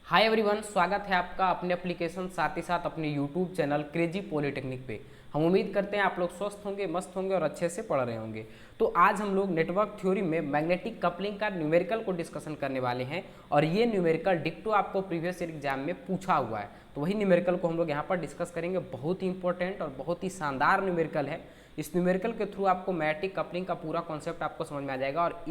Hi everyone, स्वागत है आपका अपने एप्लीकेशन साथ ही साथ अपने यूट्यूब चैनल क्रेजी पॉलिटेक्निक पे। हम उम्मीद करते हैं आप लोग स्वस्थ होंगे, मस्त होंगे और अच्छे से पढ़ रहे होंगे। तो आज हम लोग नेटवर्क थ्योरी में मैग्नेटिक कपलिंग का न्यूमेरिकल को डिस्कशन करने वाले हैं और ये न्यूमेरिकल डिक्टो आपको प्रीवियस ईयर एग्जाम में पूछा हुआ है। तो वही न्यूमेरिकल को हम लोग यहाँ पर डिस्कस करेंगे। बहुत ही इंपॉर्टेंट और बहुत ही शानदार न्यूमेरिकल है। इस न्यूमेरिकल के थ्रू आपको मैग्नेटिक कपलिंग का पूरा कॉन्सेप्ट आपको समझ में आ जाएगा और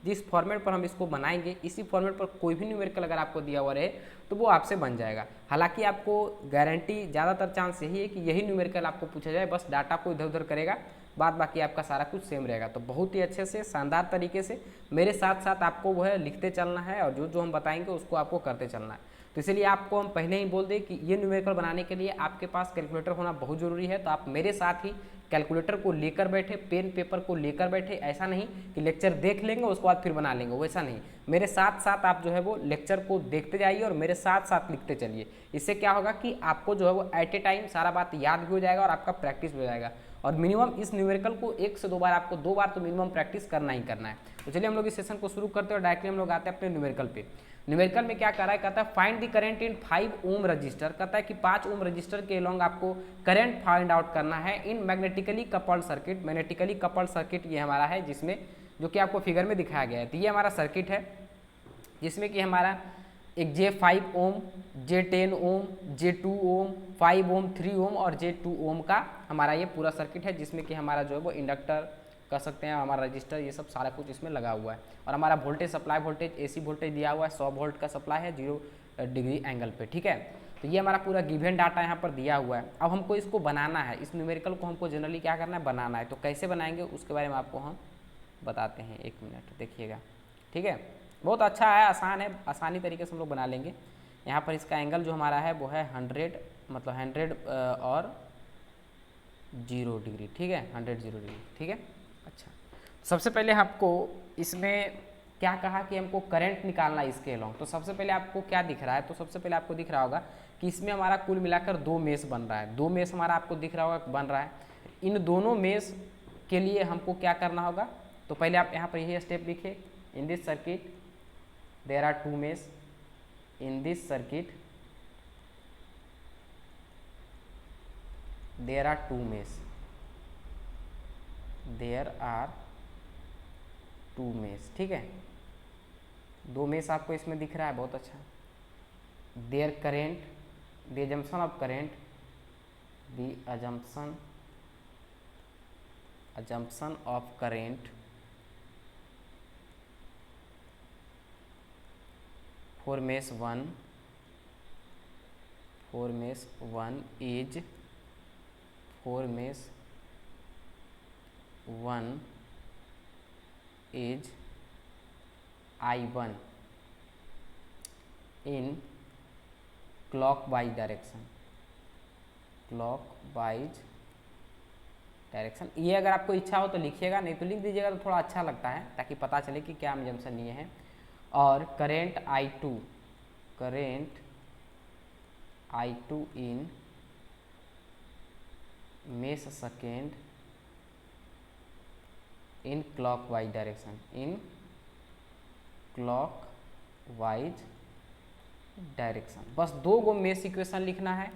जिस फॉर्मेट पर हम इसको बनाएंगे, इसी फॉर्मेट पर कोई भी न्यूमेरिकल अगर आपको दिया हुआ रहे तो वो आपसे बन जाएगा। हालांकि आपको गारंटी ज़्यादातर चांस यही है कि यही न्यूमेरिकल आपको पूछा जाए, बस डाटा को इधर उधर करेगा, बाद बाकी आपका सारा कुछ सेम रहेगा। तो बहुत ही अच्छे से शानदार तरीके से मेरे साथ साथ आपको वो है लिखते चलना है और जो जो हम बताएंगे उसको आपको करते चलना है। तो इसलिए आपको हम पहले ही बोल दें कि ये न्यूमेरिकल बनाने के लिए आपके पास कैलकुलेटर होना बहुत ज़रूरी है। तो आप मेरे साथ ही कैलकुलेटर को लेकर बैठे, पेन पेपर को लेकर बैठे। ऐसा नहीं कि लेक्चर देख लेंगे उसके बाद फिर बना लेंगे, वैसा नहीं। मेरे साथ साथ आप जो है वो लेक्चर को देखते जाइए और मेरे साथ साथ लिखते चलिए। इससे क्या होगा कि आपको जो है वो एट ए टाइम सारा बात याद भी हो जाएगा और आपका प्रैक्टिस भी हो जाएगा। और मिनिमम इस न्यूमेरिकल को 1 से 2 बार, आपको 2 बार तो मिनिमम प्रैक्टिस करना ही करना है। तो चलिए हम लोग इस सेशन को शुरू करते हैं और डायरेक्टली हम लोग आते हैं अपने न्यूमेरिकल पे। न्यूमेरिकल में क्या कर रहा है, कहता है find the current in 5 ohm resistor. कहता है कि 5 ओम रजिस्टर के अलोंग आपको करंट फाइंड आउट करना है in magnetically coupled circuit. Magnetically coupled circuit ये हमारा है, जिसमें जो कि आपको फिगर में दिखाया गया है। तो ये हमारा सर्किट है जिसमें कि हमारा एक J5 ओम, J10 ओम, J2 ओम, 5 ओम, 3 ओम और J2 ओम का हमारा ये पूरा सर्किट है, जिसमें कि हमारा जो है वो इंडक्टर कर सकते हैं, हमारा रजिस्टर, ये सब सारा कुछ इसमें लगा हुआ है। और हमारा voltage supply, voltage AC voltage दिया हुआ है, 100 वोल्ट का सप्लाई है 0 डिग्री एंगल पे, ठीक है। तो ये हमारा पूरा गिवन डाटा यहाँ पर दिया हुआ है। अब हमको इसको बनाना है, इस न्यूमेरिकल को हमको जनरली क्या करना है, बनाना है। तो कैसे बनाएंगे उसके बारे में आपको हम बताते हैं, 1 मिनट देखिएगा, ठीक है। बहुत अच्छा है, आसान है, आसानी तरीके से हम लोग बना लेंगे। यहाँ पर इसका एंगल जो हमारा है वो है 100, मतलब 100 और 0 डिग्री, ठीक है, 100 0 डिग्री, ठीक है। अच्छा, सबसे पहले आपको इसमें क्या कहा कि हमको करंट निकालना है इसके अलोंग। तो सबसे पहले आपको क्या दिख रहा है, तो सबसे पहले आपको दिख रहा होगा कि इसमें हमारा कुल मिलाकर 2 मेश बन रहा है। 2 मेश हमारा आपको दिख रहा होगा बन रहा है। इन दोनों मेश के लिए हमको क्या करना होगा, तो पहले आप यहाँ पर यही स्टेप लिखिए। In this circuit there are 2 mesh, in this circuit there are 2 mesh, there are 2 mesh, ठीक है। 2 मेश आपको इसमें दिख रहा है, बहुत अच्छा। There current, the assumption of current, द assumption of current for mesh 1 is for mesh 1 is I1 in clockwise direction, ये अगर आपको इच्छा हो तो लिखिएगा, नहीं तो लिख दीजिएगा तो थोड़ा अच्छा लगता है, ताकि पता चले कि क्या जंक्शन लिए हैं। और current I2 in mesh second in clockwise direction, बस 2 गो मेश इक्वेशन लिखना है।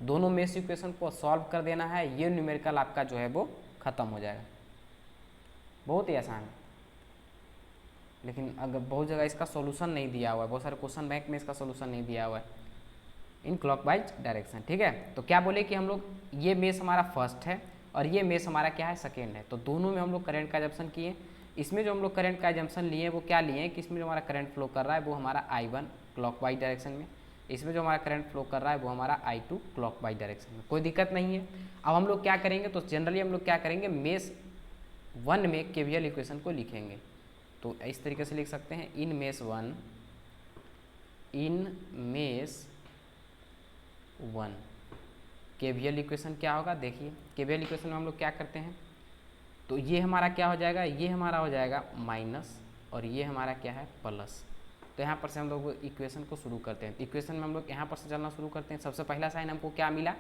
दोनों मेश इक्वेशन को सॉल्व कर देना है, ये न्यूमेरिकल आपका जो है वो खत्म हो जाएगा। बहुत ही आसान है, लेकिन अगर बहुत जगह इसका सॉल्यूशन नहीं दिया हुआ है, बहुत सारे क्वेश्चन बैंक में इसका सॉल्यूशन नहीं दिया हुआ है इन क्लॉकवाइज डायरेक्शन, ठीक है। तो क्या बोले कि हम लोग ये मेश हमारा फर्स्ट है और ये मेश हमारा क्या है, सेकेंड है। तो दोनों में हम लोग करंट का एजम्पशन किए। इसमें जो हम लोग करंट का एजम्पशन लिए वो क्या लिए कि इसमें जो हमारा करंट फ्लो कर रहा है वो हमारा I1 क्लॉकवाइज डायरेक्शन में, इसमें जो हमारा करंट फ्लो कर रहा है वो हमारा I2 क्लॉकवाइज डायरेक्शन में। कोई दिक्कत नहीं है। अब हम लोग क्या करेंगे, तो जनरली हम लोग क्या करेंगे, मेश 1 में KVL इक्वेशन को लिखेंगे। तो इस तरीके से लिख सकते हैं, इन मेश 1 KVL इक्वेशन क्या होगा, देखिए KVL इक्वेशन में हम लोग क्या करते हैं, तो ये हमारा क्या हो जाएगा, ये हमारा हो जाएगा माइनस और ये हमारा क्या है, प्लस। तो यहाँ पर से हम लोग इक्वेशन को शुरू करते हैं। इक्वेशन में हम लोग यहाँ पर से चलना शुरू करते हैं। सबसे पहला साइन हमको क्या मिला,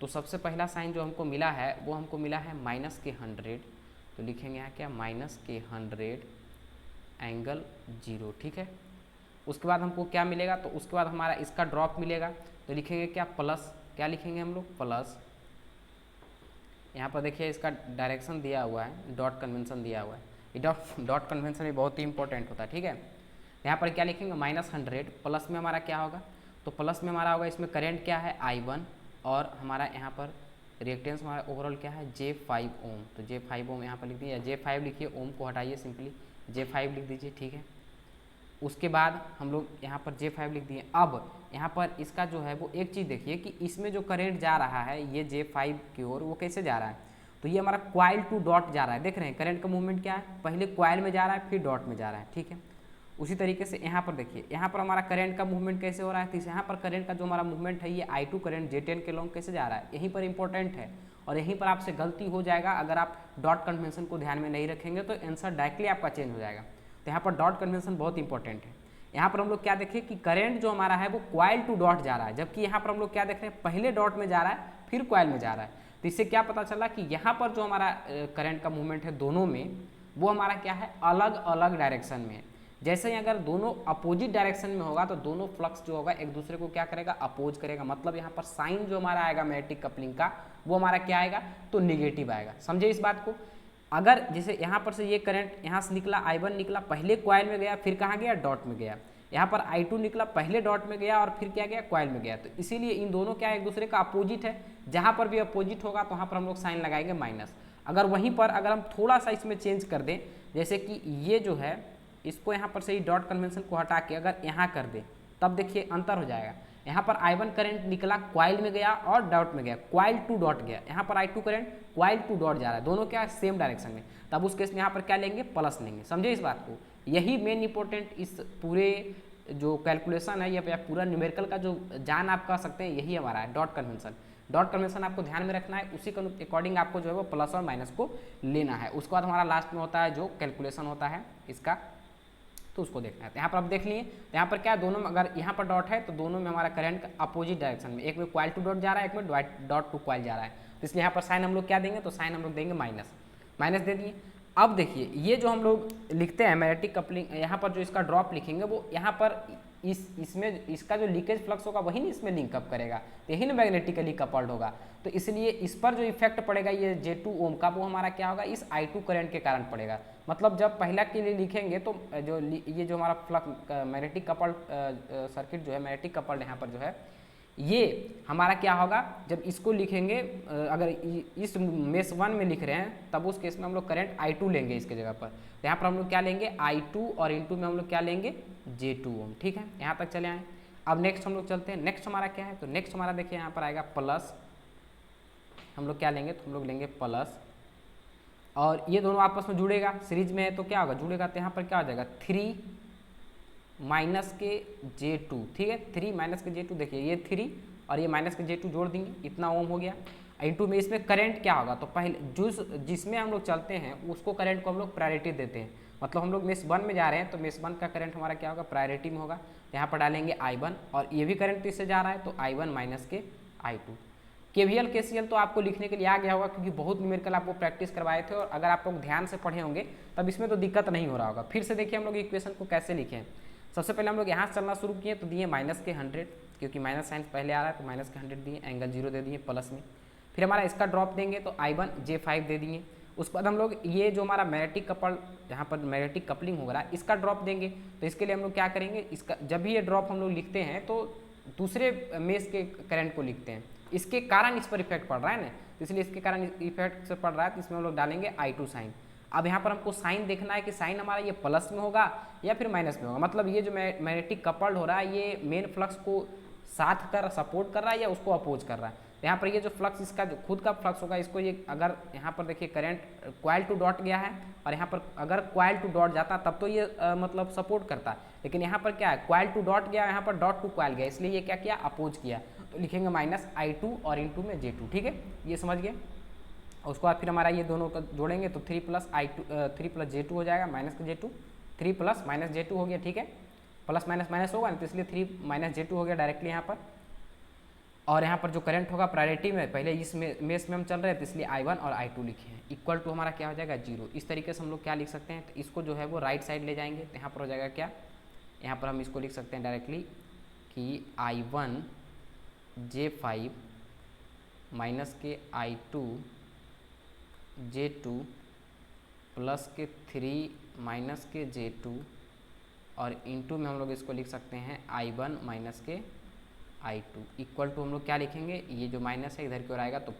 तो सबसे पहला साइन जो हमको मिला है वो हमको मिला है -100। तो लिखेंगे यहाँ क्या, -100 एंगल 0, ठीक है। उसके बाद हमको क्या मिलेगा, तो उसके बाद हमारा इसका ड्रॉप मिलेगा, तो लिखेंगे क्या प्लस, क्या लिखेंगे हम लोग प्लस, यहाँ पर देखिए इसका डायरेक्शन दिया हुआ है, डॉट कन्वेंशन दिया हुआ है, ये डॉट कन्वेंशन भी बहुत ही इंपॉर्टेंट होता है, ठीक है। यहाँ पर क्या लिखेंगे -100, प्लस में हमारा क्या होगा, तो प्लस में हमारा होगा इसमें करंट क्या है I1 और हमारा यहाँ पर रिएक्टेंस हमारा ओवरऑल क्या है J5 ओम, तो J5 ओम यहाँ पर लिख दिए, या J5 लिखिए, ओम को हटाइए, सिंपली J5 लिख दीजिए, ठीक है। उसके बाद हम लोग यहाँ पर J5 लिख दिए। अब यहाँ पर इसका जो है वो एक चीज़ देखिए कि इसमें जो करंट जा रहा है ये J5 की ओर, वो कैसे जा रहा है, तो ये हमारा कॉइल टू डॉट जा रहा है, देख रहे हैं करंट का मूवमेंट क्या है, पहले कॉइल में जा रहा है फिर डॉट में जा रहा है, ठीक है। उसी तरीके से यहाँ पर देखिए, यहाँ पर हमारा करंट का मूवमेंट कैसे हो रहा है, तो यहाँ पर करंट का जो हमारा मूवमेंट है ये I2 करंट J10 के लॉन्ग कैसे जा रहा है, यहीं पर इंपॉर्टेंट है, और यहीं पर आपसे गलती हो जाएगा अगर आप डॉट कन्वेंशन को ध्यान में नहीं रखेंगे तो आंसर डायरेक्टली आपका चेंज हो जाएगा। तो यहाँ पर डॉट कन्वेंशन बहुत इंपॉर्टेंट है। यहाँ पर हम लोग क्या देखें कि करंट जो हमारा है वो कॉइल टू डॉट जा रहा है, जबकि यहाँ पर हम लोग क्या देख रहे हैं पहले डॉट में जा रहा है फिर कॉइल में जा रहा है। तो इससे क्या पता चला कि यहाँ पर जो हमारा करंट का मूवमेंट है दोनों में, वो हमारा क्या है अलग अलग डायरेक्शन में है। जैसे ही अगर दोनों अपोजिट डायरेक्शन में होगा तो दोनों फ्लक्स जो होगा एक दूसरे को क्या करेगा, अपोज करेगा, मतलब यहाँ पर साइन जो हमारा आएगा मैग्नेटिक कपलिंग का वो हमारा क्या आएगा, तो निगेटिव आएगा। समझे इस बात को। अगर जैसे यहाँ पर से ये करंट यहाँ से निकला, I1 निकला, पहले कॉइल में गया फिर कहाँ गया, डॉट में गया। यहाँ पर I2 निकला, पहले डॉट में गया और फिर क्या गया, कॉइल में गया। तो इसीलिए इन दोनों क्या एक दूसरे का अपोजिट है, जहाँ पर भी अपोजिट होगा तो वहाँ पर हम लोग साइन लगाएंगे माइनस। अगर वहीं पर अगर हम थोड़ा सा इसमें चेंज कर दें, जैसे कि ये जो है इसको यहाँ पर से ही डॉट कन्वेंशन को हटा के अगर यहाँ कर दे, तब देखिए अंतर हो जाएगा। यहाँ पर I1 करंट निकला, कॉइल में गया और डॉट में गया, कॉइल टू डॉट गया। यहाँ पर I2 current coil to dot जा रहा है, दोनों क्या है सेम डायरेक्शन में, तब उस केस में यहाँ पर क्या लेंगे, प्लस लेंगे। समझे इस बात को। यही मेन इंपॉर्टेंट इस पूरे जो कैलकुलेशन है या पूरा न्यूमेरिकल का जो जान आप कह सकते हैं, यही हमारा है डॉट कन्वेंशन। डॉट कन्वेंशन आपको ध्यान में रखना है, उसी के अकॉर्डिंग आपको जो है वो प्लस और माइनस को लेना है। उसके बाद हमारा लास्ट में होता है जो कैलकुलेशन होता है इसका, तो उसको देखना है। तो यहाँ पर आप देख लिए, तो यहाँ पर क्या है, दोनों में अगर यहाँ पर डॉट है तो दोनों में हमारा करंट का अपोजिट डायरेक्शन में, एक में कॉइल टू डॉट जा रहा है, एक में डॉट टू कॉइल जा रहा है। तो इसलिए यहाँ पर साइन हम लोग क्या देंगे, तो साइन हम लोग देंगे माइनस, माइनस दे दिए। अब देखिए ये जो हम लोग लिखते हैं मैग्नेटिक कपलिंग, यहाँ पर जो इसका ड्रॉप लिखेंगे वो यहाँ पर इसमें इसका जो लीकेज फ्लक्स होगा वही ना इसमें लिंकअप करेगा, तो यही ना मैग्नेटिकली कपल्ड होगा। तो इसलिए इस पर जो इफेक्ट पड़ेगा ये J2 ओम का, वो हमारा क्या होगा, इस I2 करंट के कारण पड़ेगा। मतलब जब पहला के लिए लिखेंगे तो जो ये जो हमारा फ्लक्स मैग्नेटिक कपल्ड सर्किट जो है, मैग्नेटिक कपल्ड यहाँ पर जो है, ये हमारा क्या होगा, जब इसको लिखेंगे अगर इस मेष 1 में लिख रहे हैं तब उस केस में हम लोग करंट I2 लेंगे इसके जगह पर। तो यहाँ पर हम लोग क्या लेंगे I2 और इनटू में हम लोग क्या लेंगे J2 ओम। ठीक है, यहाँ तक चले आए। अब नेक्स्ट हम लोग चलते हैं, नेक्स्ट हमारा क्या है, तो नेक्स्ट हमारा देखिए यहाँ पर आएगा प्लस, हम लोग क्या लेंगे, तो हम लोग लेंगे प्लस, और ये दोनों आपस में जुड़ेगा, सीरीज में है तो क्या होगा, जुड़ेगा, तो यहाँ पर क्या हो जाएगा 3 माइनस के J2। ठीक है, 3 माइनस के J2, देखिए ये 3 और ये माइनस के J2 जोड़ देंगे, इतना ओम हो गया। इंटू में इसमें करंट क्या होगा, तो पहले जिसमें हम लोग चलते हैं उसको करंट को हम लोग प्रायोरिटी देते हैं। मतलब हम लोग मेष 1 में जा रहे हैं तो मेष 1 का करंट हमारा क्या होगा, प्रायोरिटी में होगा। यहाँ पर डालेंगे I1 और ये भी करंट इससे जा रहा है तो I1 माइनस के I2। KVL KCL तो आपको लिखने के लिए आ गया होगा क्योंकि बहुत न्यूमेरिकल आपको प्रैक्टिस करवाए थे, और अगर आप लोग ध्यान से पढ़े होंगे तब इसमें तो दिक्कत नहीं हो रहा होगा। फिर से देखिए हम लोग इक्वेशन को कैसे लिखें। सबसे पहले हम लोग यहाँ से चलना शुरू किए तो दिए माइनस के 100, क्योंकि माइनस साइन पहले आ रहा है तो माइनस के 100 दिए, एंगल 0 दे दिए प्लस में। फिर हमारा इसका ड्रॉप देंगे तो I1 J5 दे दिए। उसके बाद हम लोग ये जो हमारा मैग्नेटिक कपल, यहाँ पर मैग्नेटिक कपलिंग हो रहा है, इसका ड्रॉप देंगे। तो इसके लिए हम लोग क्या करेंगे, इसका जब भी ये ड्रॉप हम लोग लिखते हैं तो दूसरे मेष के करंट को लिखते हैं, इसके कारण इस पर इफेक्ट पड़ रहा है ना, तो इसलिए इसके कारण इफेक्ट से पड़ रहा है, तो इसमें हम लोग डालेंगे I2 साइन। अब यहाँ पर हमको साइन देखना है कि साइन हमारा ये प्लस में होगा या फिर माइनस में होगा। मतलब ये जो मैग्नेटिक कपल्ड हो रहा है ये मेन फ्लक्स को साथ कर सपोर्ट कर रहा है या उसको अपोज कर रहा है। तो यहाँ पर ये जो फ्लक्स इसका जो खुद का फ्लक्स होगा, इसको ये अगर यहाँ पर देखिए करंट कॉइल टू डॉट गया है और यहाँ पर अगर कॉइल टू डॉट जाता तब तो ये मतलब सपोर्ट करता, लेकिन यहाँ पर क्या है, कॉइल टू डॉट गया, यहाँ पर डॉट टू कॉइल गया, इसलिए ये क्या किया, अपोज किया। तो लिखेंगे माइनस I2 और इंटू में J2। ठीक है, ये समझ गए। उसके बाद फिर हमारा ये दोनों का जोड़ेंगे तो 3 प्लस J2 हो जाएगा, माइनस का J2, 3 प्लस माइनस J2 हो गया। ठीक है, प्लस माइनस माइनस होगा ना, तो इसलिए 3 माइनस J2 हो गया डायरेक्टली यहाँ पर। और यहाँ पर जो करंट होगा प्रायोरिटी में, पहले इस मेष में हम चल रहे हैं तो इसलिए I1 और I2 लिखे हैं, इक्वल टू हमारा क्या हो जाएगा 0। इस तरीके से हम लोग क्या लिख सकते हैं, तो इसको जो है वो राइट साइड ले जाएंगे तो यहाँ पर हो जाएगा क्या यहाँ पर हम इसको लिख सकते हैं डायरेक्टली कि I1 J5 माइनस के I2 J2 प्लस के 3 माइनस के J2 और इनटू में हम लोग इसको लिख सकते हैं I1 माइनस के I2 इक्वल टू हम लोग क्या लिखेंगे, ये जो माइनस है इधर की ओर आएगा तो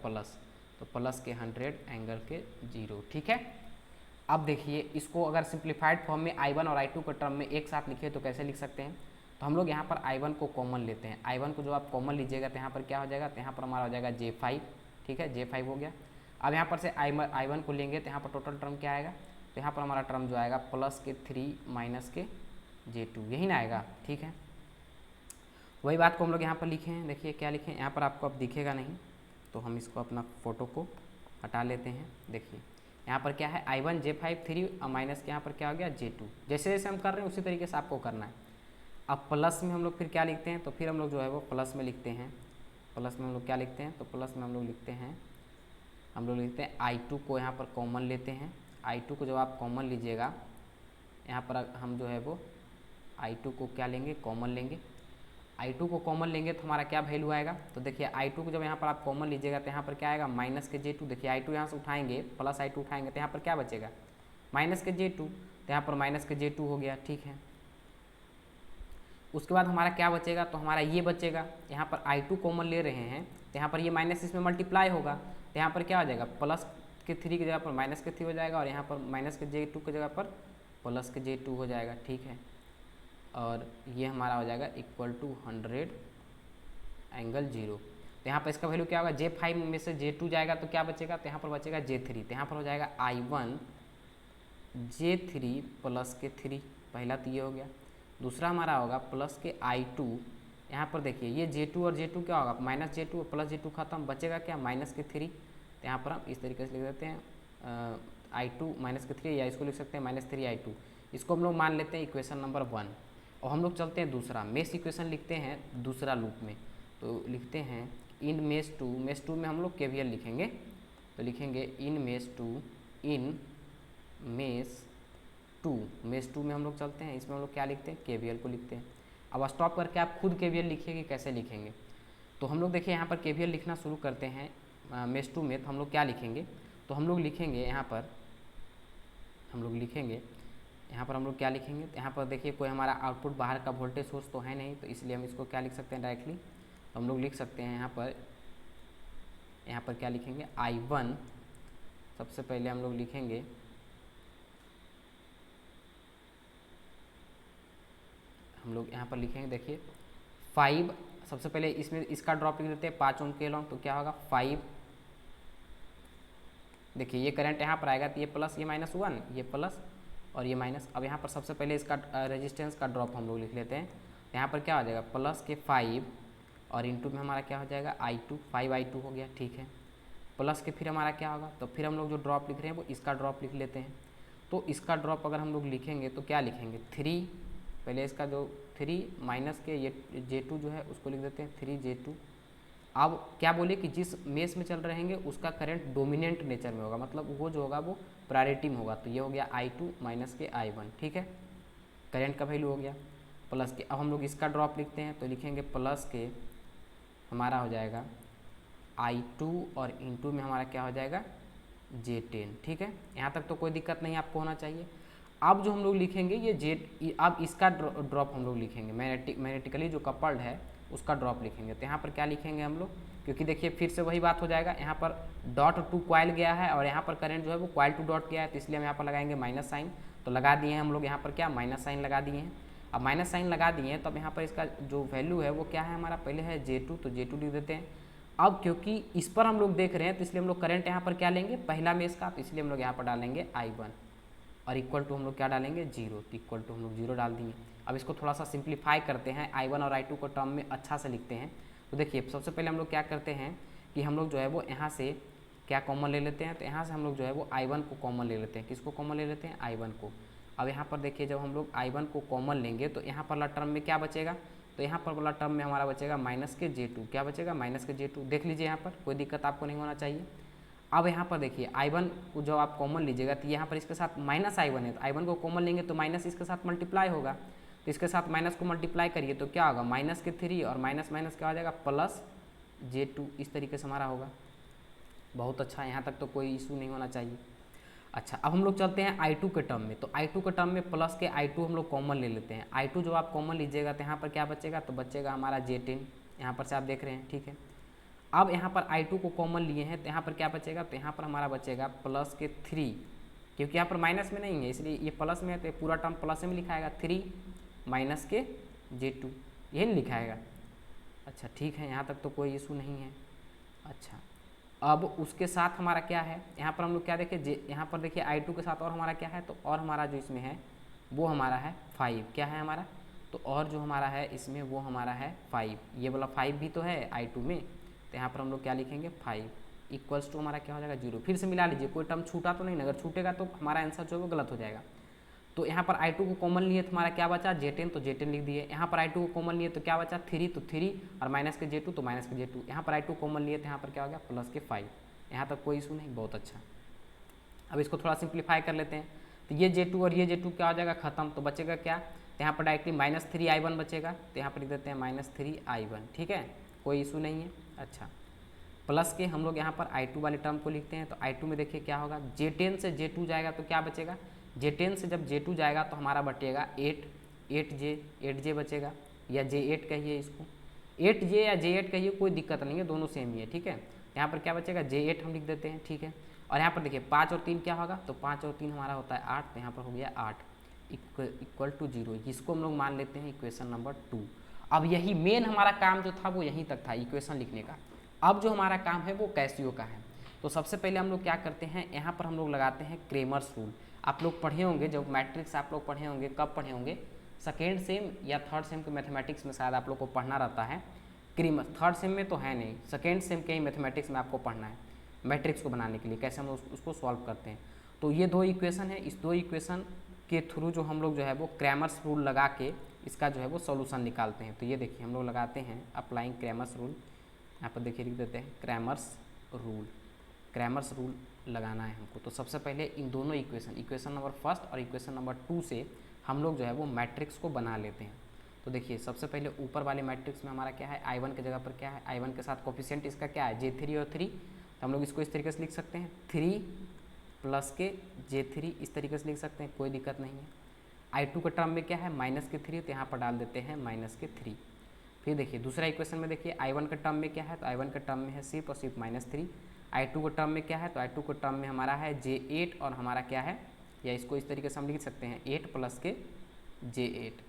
प्लस के 100 एंगल के 0। ठीक है, अब देखिए इसको अगर सिंप्लीफाइड फॉर्म में I1 और I2 के टर्म में एक साथ लिखे तो कैसे लिख सकते हैं। तो हम लोग यहाँ पर I1 को कॉमन लेते हैं। I1 को जो आप कॉमन लीजिएगा तो यहाँ पर क्या हो जाएगा, तो यहाँ पर हमारा हो जाएगा J5। ठीक है, J5 हो गया। अब यहाँ पर से I1 को लेंगे तो यहाँ पर टोटल टर्म क्या आएगा, तो यहाँ पर हमारा टर्म जो आएगा प्लस के 3 माइनस के J2, यही ना आएगा। ठीक है, वही बात को हम लोग यहाँ पर लिखे हैं। देखिए क्या लिखे हैं, यहाँ पर आपको अब दिखेगा नहीं तो हम इसको अपना फ़ोटो को हटा लेते हैं। देखिए यहाँ पर क्या है, I1 J5 3 माइनस के यहाँ पर क्या हो गया J2। जैसे जैसे हम कर रहे हैं उसी तरीके से आपको करना है। अब प्लस में हम लोग फिर क्या लिखते हैं, तो फिर हम लोग जो है वो प्लस में लिखते हैं। प्लस में हम लोग क्या लिखते हैं, तो प्लस में हम लोग लिखते हैं I2 को यहाँ पर कॉमन लेते हैं। I2 को जब आप कॉमन लीजिएगा, यहाँ पर हम जो है वो I2 को क्या लेंगे, कॉमन लेंगे। I2 को कॉमन लेंगे तो हमारा क्या वैल्यू आएगा, तो देखिए I2 को जब यहाँ पर आप कॉमन लीजिएगा तो यहाँ पर क्या आएगा, माइनस के J2। देखिए I2 यहाँ से उठाएंगे, प्लस I2 उठाएंगे तो यहाँ पर क्या बचेगा, माइनस के J2। तो यहाँ पर माइनस के J2 हो गया। ठीक है, उसके बाद हमारा क्या बचेगा, तो हमारा ये बचेगा। यहाँ पर I2 कॉमन ले रहे हैं तो यहाँ पर ये माइनस इसमें मल्टीप्लाई होगा तो यहाँ पर क्या हो जाएगा, प्लस के 3 की जगह पर माइनस के 3 हो जाएगा और यहाँ पर माइनस के J2 की जगह पर प्लस के J2 हो जाएगा। ठीक है, और ये हमारा हो जाएगा इक्वल टू 100 एंगल 0। तो यहाँ पर इसका वैल्यू क्या होगा, J5 में से J2 जाएगा तो क्या बचेगा, तो यहाँ पर बचेगा J3। तो यहाँ पर हो जाएगा I1 J3 प्लस के 3, पहला तो ये हो गया। दूसरा हमारा होगा प्लस के I2। यहाँ पर देखिए ये J2 और J2 क्या होगा, माइनस J2 और प्लस J2 खत्म, बचेगा क्या, माइनस के 3। तो यहाँ पर हम इस तरीके से लिख देते हैं I2 माइनस के 3, या इसको लिख सकते हैं -3I2। इसको हम लोग मान लेते हैं इक्वेशन नंबर 1। और हम लोग चलते हैं दूसरा मेश इक्वेशन लिखते हैं दूसरा लूप में। तो लिखते हैं इन मेश 2 में हम लोग KVL लिखेंगे। तो लिखेंगे इन मेश 2 में हम लोग चलते हैं, इसमें हम लोग क्या लिखते हैं, KVL को लिखते हैं। अब स्टॉप करके आप खुद KVL लिखिए कि कैसे लिखेंगे। तो हम लोग देखिए यहाँ पर KVL लिखना शुरू करते हैं मेश 2 में। तो हम लोग क्या लिखेंगे, तो हम लोग लिखेंगे यहाँ पर हम लोग क्या लिखेंगे, तो यहाँ पर देखिए कोई हमारा आउटपुट बाहर का वोल्टेज सोर्स तो है नहीं, तो इसलिए हम इसको क्या लिख सकते हैं डायरेक्टली। तो हम लोग लिख सकते हैं यहाँ पर क्या लिखेंगे, I1 सबसे पहले हम लोग लिखेंगे देखिए 5, सबसे पहले इसमें इसका ड्रॉप लिख देते हैं 5 ओम के लॉन्ग। तो क्या होगा 5, देखिए ये करंट यहाँ पर आएगा तो ये प्लस, ये -1, ये प्लस और ये माइनस। अब यहाँ पर सबसे पहले इसका रेजिस्टेंस का ड्रॉप हम लोग लिख लेते हैं। यहाँ पर क्या हो जाएगा, प्लस के 5 और इनटू में हमारा क्या हो जाएगा I2, 5I2 हो गया। ठीक है, प्लस के फिर हमारा क्या होगा, तो फिर हम लोग जो ड्रॉप लिख रहे हैं वो इसका ड्रॉप लिख लेते हैं। तो इसका ड्रॉप अगर हम लोग लिखेंगे तो क्या लिखेंगे, 3, पहले इसका जो 3 माइनस के ये J2 जो है उसको लिख देते हैं 3J2। अब क्या बोले कि जिस मेश में चल रहेंगे उसका करंट डोमिनेंट नेचर में होगा, मतलब वो जो होगा वो प्रायोरिटी में होगा। तो ये हो गया I2 माइनस के I1। ठीक है, करंट का वैल्यू हो गया प्लस के। अब हम लोग इसका ड्रॉप लिखते हैं तो लिखेंगे प्लस के हमारा हो जाएगा I2 और इनटू में हमारा क्या हो जाएगा J10। ठीक है, यहाँ तक तो कोई दिक्कत नहीं आपको होना चाहिए। अब जो हम लोग लिखेंगे ये अब इसका ड्रॉप हम लोग लिखेंगे, मैग्नेटिकली जो कपल्ड है उसका ड्रॉप लिखेंगे। तो यहाँ पर क्या लिखेंगे हम लोग, क्योंकि देखिए फिर से वही बात हो जाएगा, यहाँ पर डॉट टू कॉइल गया है और यहाँ पर करंट जो है वो कॉइल टू डॉट गया है, तो इसलिए हम यहाँ पर लगाएंगे माइनस साइन। तो लगा दिए हैं हम लोग यहाँ पर क्या, माइनस साइन लगा दिए हैं। अब माइनस साइन लगा दिए हैं तो अब यहाँ पर इसका जो वैल्यू है वो क्या है हमारा, पहले है J2, तो J2 लिख देते हैं। अब क्योंकि इस पर हम लोग देख रहे हैं तो इसलिए हम लोग करंट यहाँ पर क्या लेंगे, पहला मेश का, तो इसलिए हम लोग यहाँ पर डालेंगे I1 और इक्वल टू हम लोग क्या डालेंगे 0, तो इक्वल टू हम लोग 0 डाल देंगे। अब इसको थोड़ा सा सिंप्लीफाई करते हैं, I1 और I2 को टर्म में अच्छा से लिखते हैं। तो देखिए सबसे पहले हम लोग क्या करते हैं कि हम लोग जो है वो यहाँ से क्या कॉमन ले लेते हैं, तो यहाँ से हम लोग जो है वो I1 को कॉमन ले लेते हैं। किसको कॉमन ले लेते हैं, I1 को। अब यहाँ पर देखिए जब हम लोग I1 को कॉमन लेंगे तो यहाँ पर वाला टर्म में क्या बचेगा, तो यहाँ पर वाला टर्म में हमारा बचेगा माइनस के J2। क्या बचेगा, माइनस के J2। देख लीजिए यहाँ पर कोई दिक्कत आपको नहीं होना चाहिए। अब यहाँ पर देखिए I1 को जब आप कॉमन लीजिएगा तो यहाँ पर इसके साथ माइनस I1 है, तो I1 को कॉमन लेंगे तो माइनस इसके साथ मल्टीप्लाई होगा। तो इसके साथ माइनस को मल्टीप्लाई करिए तो क्या होगा, माइनस के 3 और माइनस माइनस क्या हो जाएगा प्लस J2, इस तरीके से हमारा होगा। बहुत अच्छा, यहाँ तक तो कोई इशू नहीं होना चाहिए। अच्छा, अब हम लोग चलते हैं I2 के टर्म में। तो I2 के टर्म में प्लस के I2 हम लोग कॉमन ले लेते हैं। I2 जो आप कॉमन लीजिएगा तो यहाँ पर क्या बचेगा, तो बचेगा हमारा J10, यहाँ पर से आप देख रहे हैं, ठीक है। अब यहाँ पर I2 को कॉमन लिए हैं तो यहाँ पर क्या बचेगा, तो यहाँ पर हमारा बचेगा प्लस के 3, क्योंकि यहाँ पर माइनस में नहीं है इसलिए ये प्लस में है, तो ये पूरा टर्म प्लस में लिखाएगा, 3 माइनस के J2, यही नहीं लिखाएगा। अच्छा ठीक है, यहाँ तक तो कोई इशू नहीं है। अच्छा, अब उसके साथ हमारा क्या है, यहाँ पर हम लोग क्या देखें, यहाँ पर देखिए I2 के साथ और हमारा क्या है, तो और हमारा जो इसमें है वो हमारा है 5, क्या है हमारा, तो और जो हमारा है इसमें वो हमारा है 5, ये वाला 5 भी तो है I2 में, तो यहाँ पर हम लोग क्या लिखेंगे 5 इक्वल्स टू हमारा क्या हो जाएगा 0। फिर से मिला लीजिए, कोई टर्म छूटा तो नहीं ना, अगर छूटेगा तो हमारा आंसर जो है वो गलत हो जाएगा। तो यहाँ पर I2 को कॉमन लिए तो हमारा क्या बचा J10, तो J10 लिख दिए। यहाँ पर I2 को कॉमन लिए तो क्या बचा 3, तो 3 और माइनस के J2 तो माइनस के J2। यहाँ पर I2 कॉमन लिए तो यहाँ पर क्या हो गया प्लस के 5। यहाँ तक कोई इशू नहीं, बहुत अच्छा। अब इसको थोड़ा सिंप्लीफाई कर लेते हैं, तो ये J2 और ये J2 क्या हो जाएगा खत्म, तो बचेगा क्या, तो यहाँ पर डायरेक्टली -3I1 बचेगा, तो यहाँ पर लिख देते हैं -3I1, ठीक है, कोई इशू नहीं है। अच्छा, प्लस के हम लोग यहाँ पर I2 वाले टर्म को लिखते हैं, तो I2 में देखिए क्या होगा, J10 से J2 जाएगा तो क्या बचेगा, J10 से जब J2 जाएगा तो हमारा बचेगा 8J बचेगा, या J8 कहिए इसको, 8J या J8 कहिए, कोई दिक्कत नहीं है, दोनों सेम ही है, ठीक है। यहाँ पर क्या बचेगा J8 हम लिख देते हैं, ठीक है। और यहाँ पर देखिए 5 और 3 क्या होगा, तो 5 और 3 हमारा होता है 8, तो यहाँ पर हो गया 8 इक्वल टू 0, जिसको हम लोग मान लेते हैं इक्वेशन नंबर 2। अब यही मेन हमारा काम जो था वो यहीं तक था, इक्वेशन लिखने का। अब जो हमारा काम है वो कैसियो का है। तो सबसे पहले हम लोग क्या करते हैं, यहाँ पर हम लोग लगाते हैं क्रेमर्स रूल। आप लोग पढ़े होंगे, जब मैट्रिक्स आप लोग पढ़े होंगे, कब पढ़े होंगे, सेकेंड सेम या थर्ड सेम के मैथमेटिक्स में शायद आप लोग को पढ़ना रहता है क्रेमर। थर्ड सेम में तो है नहीं, सेकेंड सेम के ही मैथमेटिक्स में आपको पढ़ना है मैट्रिक्स को बनाने के लिए, कैसे हम उसको सॉल्व करते हैं। तो ये 2 इक्वेशन है, इस 2 इक्वेशन के थ्रू जो हम लोग जो है वो क्रैमर्स रूल लगा के इसका जो है वो सॉल्यूशन निकालते हैं। तो ये देखिए हम लोग लगाते हैं अप्लाइंग क्रैमर्स रूल, यहाँ पर देखिए लिख देते हैं क्रैमर्स रूल लगाना है हमको। तो सबसे पहले इन दोनों इक्वेशन नंबर फर्स्ट और इक्वेशन नंबर 2 से हम लोग जो है वो मैट्रिक्स को बना लेते हैं। तो देखिए सबसे पहले ऊपर वाले मैट्रिक्स में हमारा क्या है, I1 की जगह पर क्या है, I1 के साथ कोफिशिएंट इसका क्या है J3 और 3, तो हम लोग इसको इस तरीके से लिख सकते हैं 3 प्लस के J3, इस तरीके से लिख सकते हैं, कोई दिक्कत नहीं है। I2 के टर्म में क्या है -3, तो यहाँ पर डाल देते हैं -3। फिर देखिए दूसरा इक्वेशन में देखिए I1 के टर्म में क्या है, तो I1 के टर्म में है सिर्फ और सिर्फ -3। I2 के टर्म में क्या है, तो I2 के टर्म में हमारा है J8 और हमारा क्या है, या इसको इस तरीके से हम लिख सकते हैं 8 प्लस के J8,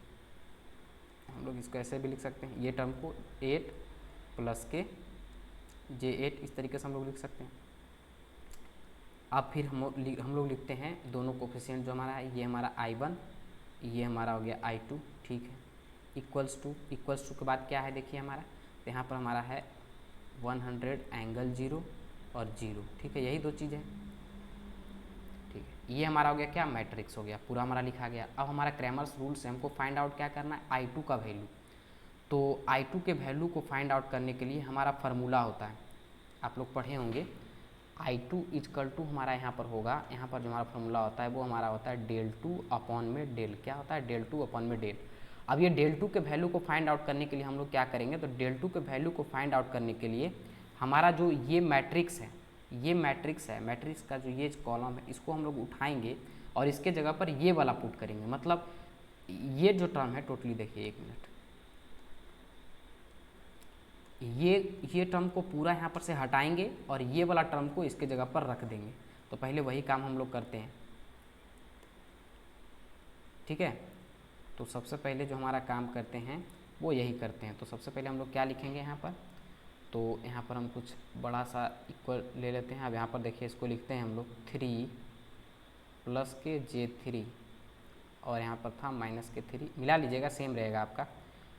हम लोग इसको ऐसे भी लिख सकते हैं, ये टर्म को 8 प्लस के J8 इस तरीके से हम लोग लिख सकते हैं। अब फिर हम लोग लिखते हैं दोनों कोफिशिएंट जो हमारा है, ये हमारा I1, ये हमारा हो गया I2, ठीक है। इक्वल्स टू के बाद क्या है देखिए हमारा, तो यहाँ पर हमारा है 100 ∠0 और 0, ठीक है, यही 2 चीज़ है, ठीक है। ये हमारा हो गया क्या, मैट्रिक्स हो गया, पूरा हमारा लिखा गया। अब हमारा क्रैमर्स रूल से हमको फाइंड आउट क्या करना है, I2 का वैल्यू। तो I2 के वैल्यू को फाइंड आउट करने के लिए हमारा फार्मूला होता है, आप लोग पढ़े होंगे, I2 इक्वल टू हमारा यहाँ पर होगा, यहाँ पर जो हमारा फार्मूला होता है वो हमारा होता है del2 अपॉन में del, क्या होता है del2 अपॉन में del। अब ये del2 के वैल्यू को फाइंड आउट करने के लिए हम लोग क्या करेंगे, तो del2 के वैल्यू को फाइंड आउट करने के लिए हमारा जो ये मैट्रिक्स है, मैट्रिक्स का जो ये कॉलम है, इसको हम लोग उठाएंगे और इसके जगह पर ये वाला पुट करेंगे। मतलब ये जो टर्म है टोटली देखिए, 1 मिनट, ये टर्म को पूरा यहाँ पर से हटाएंगे और ये वाला टर्म को इसके जगह पर रख देंगे। तो पहले वही काम हम लोग करते हैं, ठीक है। तो सबसे पहले जो हमारा काम करते हैं वो यही करते हैं। तो सबसे पहले हम लोग क्या लिखेंगे यहाँ पर, तो यहाँ पर हम कुछ बड़ा सा इक्वल ले लेते हैं। अब यहाँ पर देखिए इसको लिखते हैं हम लोग 3 प्लस के J3 और यहाँ पर था -3, मिला लीजिएगा सेम रहेगा आपका।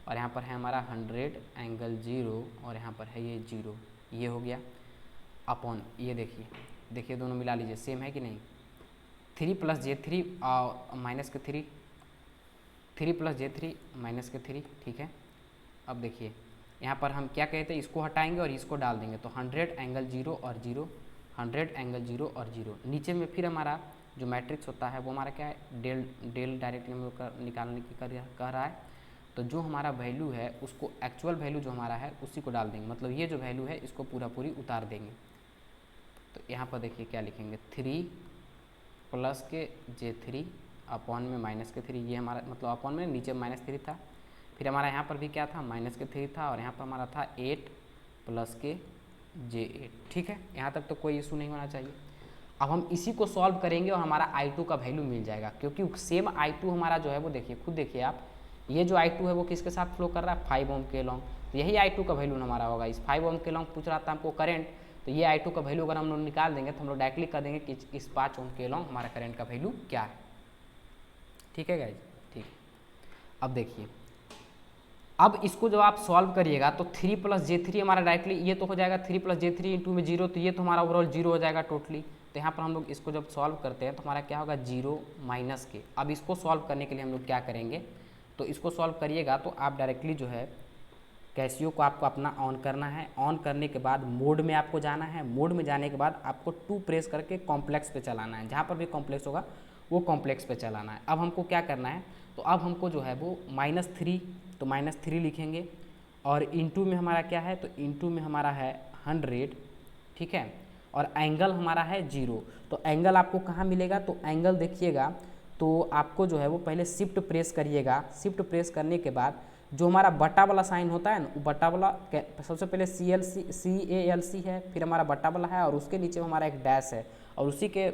और यहाँ पर है हमारा 100 ∠0 और यहाँ पर है ये 0, ये हो गया अपॉन, ये देखिए दोनों मिला लीजिए, सेम है कि नहीं, 3 प्लस J3 और -3, 3 प्लस J3 -3, ठीक है। अब देखिए यहाँ पर हम क्या कहते हैं, इसको हटाएंगे और इसको डाल देंगे, तो 100 ∠0 और 0, 100 ∠0 और 0। नीचे में फिर हमारा जो मैट्रिक्स होता है वो हमारा क्या है, डेल डायरेक्टली हम लोग निकालने की कह रहा है। तो जो हमारा वैल्यू है उसको एक्चुअल वैल्यू जो हमारा है उसी को डाल देंगे, मतलब ये जो वैल्यू है इसको पूरी उतार देंगे। तो यहाँ पर देखिए क्या लिखेंगे, 3 प्लस के J3 अपॉन में माइनस के 3, ये हमारा मतलब अपॉन में नीचे -3 था, फिर हमारा यहाँ पर भी क्या था -3 था, और यहाँ पर हमारा था 8 प्लस के J8। ठीक है, यहाँ तक तो कोई इशू नहीं होना चाहिए। अब हम इसी को सॉल्व करेंगे और हमारा I2 का वैल्यू मिल जाएगा, क्योंकि सेम I2 हमारा जो है वो देखिए, खुद देखिए आप, ये जो I2 है वो किसके साथ फ्लो कर रहा है, 5 ओम के लॉन्ग, तो यही I2 का वैल्यू हमारा होगा। इस 5 ओम के लॉन्ग पूछ रहा था हमको करंट, तो ये I2 का वैल्यू अगर हम लोग निकाल देंगे तो हम लोग डायरेक्टली कर देंगे कि इस 5 ओम के लॉन्ग हमारा करंट का वैल्यू क्या है। ठीक है गाइज, ठीक। अब देखिए, अब इसको जब आप सॉल्व करिएगा तो 3 प्लस J3 हमारा डायरेक्टली ये तो हो जाएगा 3 प्लस J3 इंटू में 0, तो ये तो हमारा ओवरऑल 0 हो जाएगा टोटली। तो यहाँ पर हम लोग इसको जब सॉल्व करते हैं तो हमारा क्या होगा, 0 माइनस के। अब इसको सॉल्व करने के लिए हम लोग क्या करेंगे, तो इसको सॉल्व करिएगा तो आप डायरेक्टली जो है कैसियो को आपको अपना ऑन करना है। ऑन करने के बाद मोड में आपको जाना है। मोड में जाने के बाद आपको 2 प्रेस करके कॉम्प्लेक्स पे चलाना है, जहाँ पर भी कॉम्प्लेक्स होगा वो कॉम्प्लेक्स पे चलाना है। अब हमको क्या करना है, तो अब हमको जो है वो -3, तो -3 लिखेंगे, और इंटू में हमारा क्या है, तो इंटू में हमारा है 100, ठीक है, और एंगल हमारा है 0। तो एंगल आपको कहाँ मिलेगा, तो एंगल देखिएगा, तो आपको जो है वो पहले शिफ्ट प्रेस करिएगा। शिफ्ट प्रेस करने के बाद जो हमारा बटा वाला साइन होता है ना, वो बटा वाला सबसे पहले CALC है, फिर हमारा बटा वाला है, और उसके नीचे हमारा एक डैश है, और उसी के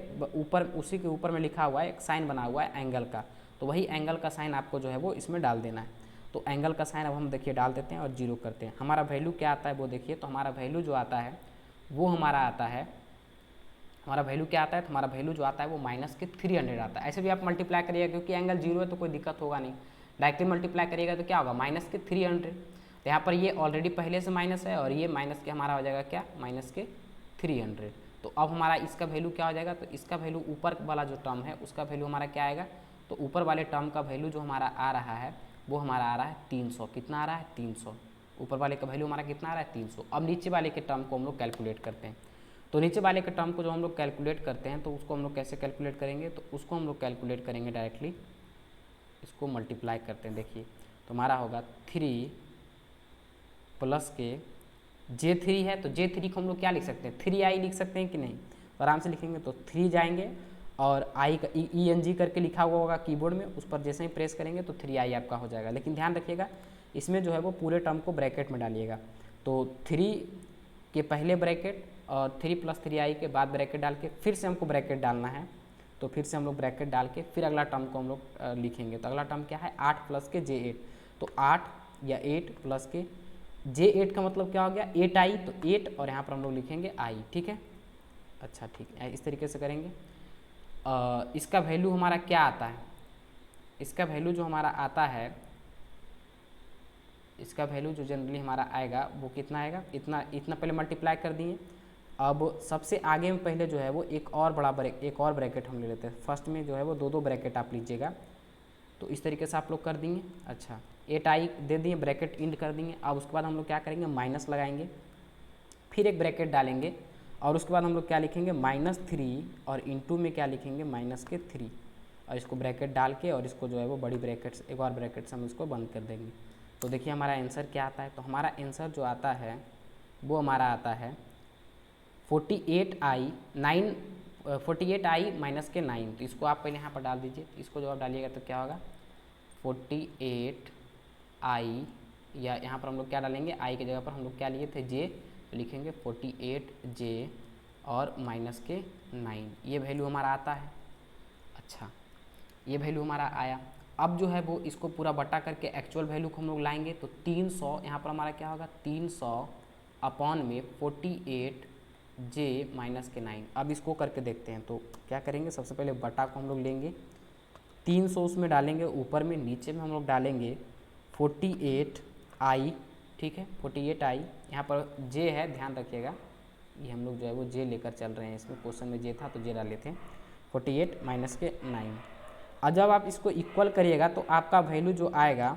ऊपर में लिखा हुआ है, एक साइन बना हुआ है एंगल का, तो वही एंगल का साइन आपको जो है वो इसमें डाल देना है। तो एंगल का साइन अब हम देखिए डाल देते हैं और 0 करते हैं। हमारा वैल्यू क्या आता है वो देखिए, तो हमारा वैल्यू जो आता है वो हमारा आता है, हमारा वैल्यू क्या आता है, तो हमारा वैल्यू जो आता है वो -300 आता है। ऐसे भी आप मल्टीप्लाई करिएगा, क्योंकि एंगल 0 है तो कोई दिक्कत होगा नहीं, डायरेक्टली मल्टीप्लाई करिएगा तो क्या होगा, -300। तो यहाँ पर ये ऑलरेडी पहले से माइनस है, और ये माइनस के हमारा हो जाएगा क्या, -300। तो अब हमारा इसका वैल्यू क्या हो जाएगा, तो इसका वैल्यू ऊपर वाला जो टर्म है उसका वैल्यू हमारा क्या आएगा, तो ऊपर वाले टर्म का वैल्यू जो हमारा आ रहा है वो हमारा आ रहा है 300। कितना आ रहा है, 300। ऊपर वाले का वैल्यू हमारा कितना आ रहा है, 300। अब नीचे वाले के टर्म को हम लोग कैलकुलेट करते हैं। तो नीचे वाले के टर्म को जो हम लोग कैलकुलेट करते हैं, तो उसको हम लोग कैसे कैलकुलेट करेंगे, तो उसको हम लोग कैलकुलेट करेंगे डायरेक्टली, इसको मल्टीप्लाई करते हैं। देखिए तो हमारा होगा 3 प्लस के J3 है, तो J3 को हम लोग क्या लिख सकते हैं, 3i लिख सकते हैं कि नहीं, तो आराम से लिखेंगे। तो 3 जाएंगे और i का ENG करके लिखा हुआ होगा कीबोर्ड में, उस पर जैसे ही प्रेस करेंगे तो 3i आपका हो जाएगा। लेकिन ध्यान रखिएगा इसमें जो है वो पूरे टर्म को ब्रैकेट में डालिएगा। तो 3 के पहले ब्रैकेट और 3 प्लस 3i के बाद ब्रैकेट डाल के फिर से हमको ब्रैकेट डालना है, तो फिर से हम लोग ब्रैकेट डाल के फिर अगला टर्म को हम लोग लिखेंगे। तो अगला टर्म क्या है, 8 प्लस के J8, तो 8 या 8 प्लस के J8 का मतलब क्या हो गया, 8i, तो 8 और यहाँ पर हम लोग लिखेंगे i। ठीक है, अच्छा ठीक है, इस तरीके से करेंगे। इसका वैल्यू हमारा क्या आता है, इसका वैल्यू जो हमारा आता है, इसका वैल्यू जो जनरली हमारा आएगा वो कितना आएगा, इतना पहले मल्टीप्लाई कर दिए। अब सबसे आगे में पहले जो है वो एक और ब्रैकेट हम ले लेते हैं। फर्स्ट में जो है वो 2 ब्रैकेट आप लीजिएगा, तो इस तरीके से आप लोग कर दिए। अच्छा 8i दे दिए, ब्रैकेट इंड कर दिए। अब उसके बाद हम लोग क्या करेंगे, माइनस लगाएंगे, फिर एक ब्रैकेट डालेंगे, और उसके बाद हम लोग क्या लिखेंगे, -3, और इंटू में क्या लिखेंगे, -3, और इसको ब्रैकेट डाल के और इसको जो है वो बड़ी ब्रैकेट से एक और ब्रैकेट से हम इसको बंद कर देंगे। तो देखिए हमारा आंसर क्या आता है, तो हमारा आंसर जो आता है वो हमारा आता है 48i माइनस के 9। तो इसको आप पहले यहाँ पर डाल दीजिए, इसको जब आप डालिएगा तो क्या होगा, 48i, या यहाँ पर हम लोग क्या डालेंगे, i की जगह पर हम लोग क्या लिए थे, j, तो लिखेंगे 48j और माइनस के 9, ये वैल्यू हमारा आता है। अच्छा ये वैल्यू हमारा आया। अब जो है वो इसको पूरा बटा करके एक्चुअल वैल्यू को हम लोग लाएंगे, तो 300 यहाँ पर हमारा क्या होगा, 300 अपॉन में 48j माइनस के 9। अब इसको करके देखते हैं, तो क्या करेंगे, सबसे पहले बटा को हम लोग लेंगे, 300 उसमें डालेंगे ऊपर में, नीचे में हम लोग डालेंगे 48i, ठीक है, 48i, यहाँ पर j है, ध्यान रखिएगा, ये हम लोग जो है वो j लेकर चल रहे हैं, इसमें क्वेश्चन में j था तो j डाल लेते हैं, 48 माइनस के 9। और जब आप इसको इक्वल करिएगा तो आपका वैल्यू जो आएगा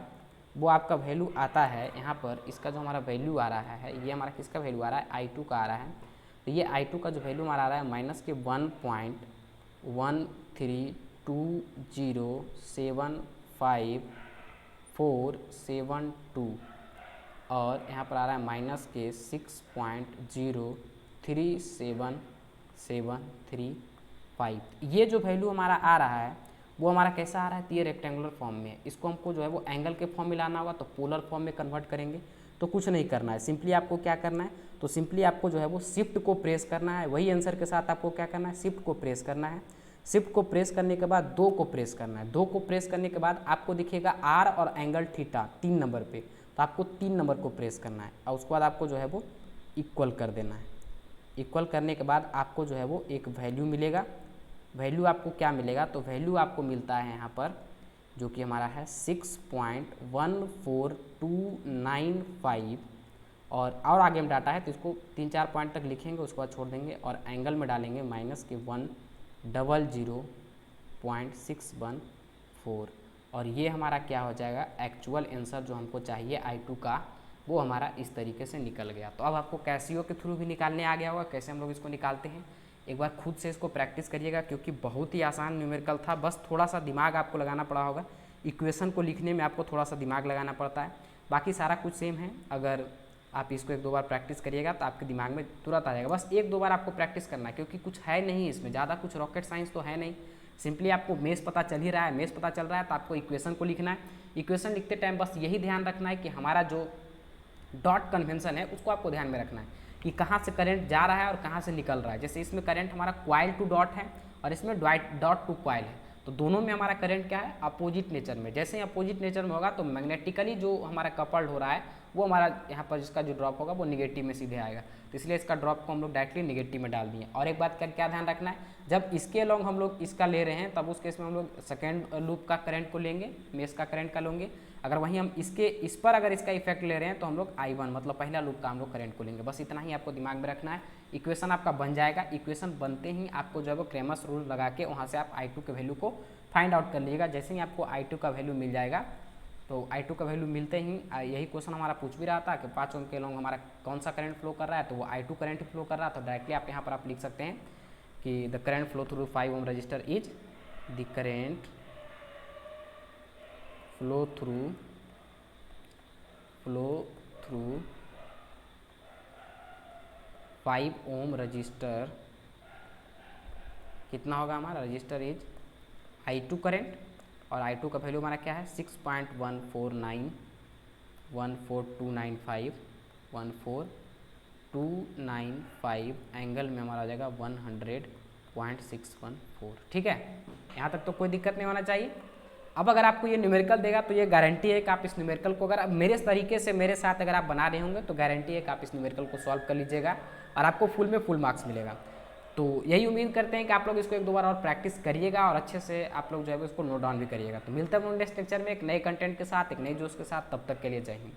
वो आपका वैल्यू आता है यहाँ पर, इसका जो हमारा वैल्यू आ रहा है, ये हमारा किसका वैल्यू आ रहा है, I2 का आ रहा है। तो ये I2 का जो वैल्यू हमारा आ रहा है -1.2 132075472 और यहाँ पर आ रहा है माइनस के 6.037735। ये जो वैल्यू हमारा आ रहा है वो हमारा कैसा आ रहा है, तो ये रेक्टेंगुलर फॉर्म में है। इसको हमको जो है वो एंगल के फॉर्म में लाना होगा, तो पोलर फॉर्म में कन्वर्ट करेंगे। तो कुछ नहीं करना है, सिंपली आपको क्या करना है, तो सिंपली आपको जो है वो शिफ्ट को प्रेस करना है। वही आंसर के साथ आपको क्या करना है, शिफ्ट को प्रेस करना है। शिफ्ट को प्रेस करने के बाद 2 को प्रेस करना है। 2 को प्रेस करने के बाद आपको दिखेगा आर और एंगल थीटा 3 नंबर पे, तो आपको 3 नंबर को प्रेस करना है और उसके बाद आपको जो है वो इक्वल कर देना है। इक्वल करने के बाद आपको जो है वो एक वैल्यू मिलेगा। वैल्यू आपको क्या मिलेगा, तो वैल्यू आपको मिलता है यहाँ पर जो कि हमारा है 6.14295 और आगे में डाटा है तो इसको 3-4 पॉइंट तक लिखेंगे, उसके बाद छोड़ देंगे और एंगल में डालेंगे माइनस के 100.614 और ये हमारा क्या हो जाएगा, एक्चुअल आंसर जो हमको चाहिए I2 का वो हमारा इस तरीके से निकल गया। तो अब आपको कैसियो के थ्रू भी निकालने आ गया होगा कैसे हम लोग इसको निकालते हैं। एक बार खुद से इसको प्रैक्टिस करिएगा क्योंकि बहुत ही आसान न्यूमेरिकल था, बस थोड़ा सा दिमाग आपको लगाना पड़ा होगा। इक्वेशन को लिखने में आपको थोड़ा सा दिमाग लगाना पड़ता है, बाकी सारा कुछ सेम है। अगर आप इसको 1-2 बार प्रैक्टिस करिएगा तो आपके दिमाग में तुरंत आ जाएगा। बस 1-2 बार आपको प्रैक्टिस करना है क्योंकि कुछ है नहीं इसमें, ज़्यादा कुछ रॉकेट साइंस तो है नहीं। सिंपली आपको मेष पता चल ही रहा है, मेष पता चल रहा है तो आपको इक्वेशन को लिखना है। इक्वेशन लिखते टाइम बस यही ध्यान रखना है कि हमारा जो डॉट कन्वेंशन है उसको आपको ध्यान में रखना है कि कहाँ से करंट जा रहा है और कहाँ से निकल रहा है। जैसे इसमें करंट हमारा क्वाइल टू डॉट है और इसमें डॉट टू क्वाइल है, तो दोनों में हमारा करंट क्या है, अपोजिट नेचर में। जैसे ही अपोजिट नेचर में होगा तो मैग्नेटिकली जो हमारा कपल्ड हो रहा है वो हमारा यहाँ पर जिसका जो ड्रॉप होगा वो निगेटिव में सीधे आएगा, तो इसलिए इसका ड्रॉप को हम लोग डायरेक्टली निगेटिव में डाल दिए। और एक बात का क्या ध्यान रखना है, जब इसके अलोंग हम लोग इसका ले रहे हैं तब उस केस में हम लोग सेकेंड लूप का करंट को लेंगे, मेष का करंट का लेंगे। अगर वहीं हम इस पर अगर इसका इफेक्ट ले रहे हैं तो हम लोग I1 मतलब पहला लूप का हम लोग करंट को लेंगे। बस इतना ही आपको दिमाग में रखना है। इक्वेशन आपका बन जाएगा। इक्वेशन बनते ही आपको जो है वो क्रेमर्स रूल लगा के वहाँ से आप I2 के वैल्यू को फाइंड आउट कर लीजिएगा। जैसे ही आपको I2 का वैल्यू मिल जाएगा तो I2 का वैल्यू मिलते ही यही क्वेश्चन हमारा पूछ भी रहा था कि 5 ओम के लॉन्ग हमारा कौन सा करंट फ्लो कर रहा है, तो वो I2 करंट फ्लो कर रहा है। तो डायरेक्टली आप यहाँ पर आप लिख सकते हैं कि the current flow through 5 ohm resistor is the current flow through 5 ohm resistor कितना होगा हमारा, रजिस्टर इज I2 करंट और I2 का वैल्यू हमारा क्या है 6.1491495 एंगल में हमारा आ जाएगा 100.614। ठीक है, यहाँ तक तो कोई दिक्कत नहीं होना चाहिए। अब अगर आपको ये न्यूमेरिकल देगा तो ये गारंटी है कि आप इस न्यूमेरिकल को अगर मेरे तरीके से मेरे साथ अगर आप बना रहे होंगे तो गारंटी है कि आप इस न्यूमेरिकल को सॉल्व कर लीजिएगा और आपको फुल में फुल मार्क्स मिलेगा। तो यही उम्मीद करते हैं कि आप लोग इसको 1-2 बार और प्रैक्टिस करिएगा और अच्छे से आप लोग जो है इसको नोट डाउन भी करिएगा। तो मिलते हैं नेक्स्ट लेक्चर में एक नए कंटेंट के साथ, एक नए जोश के साथ। तब तक के लिए जय हिंद।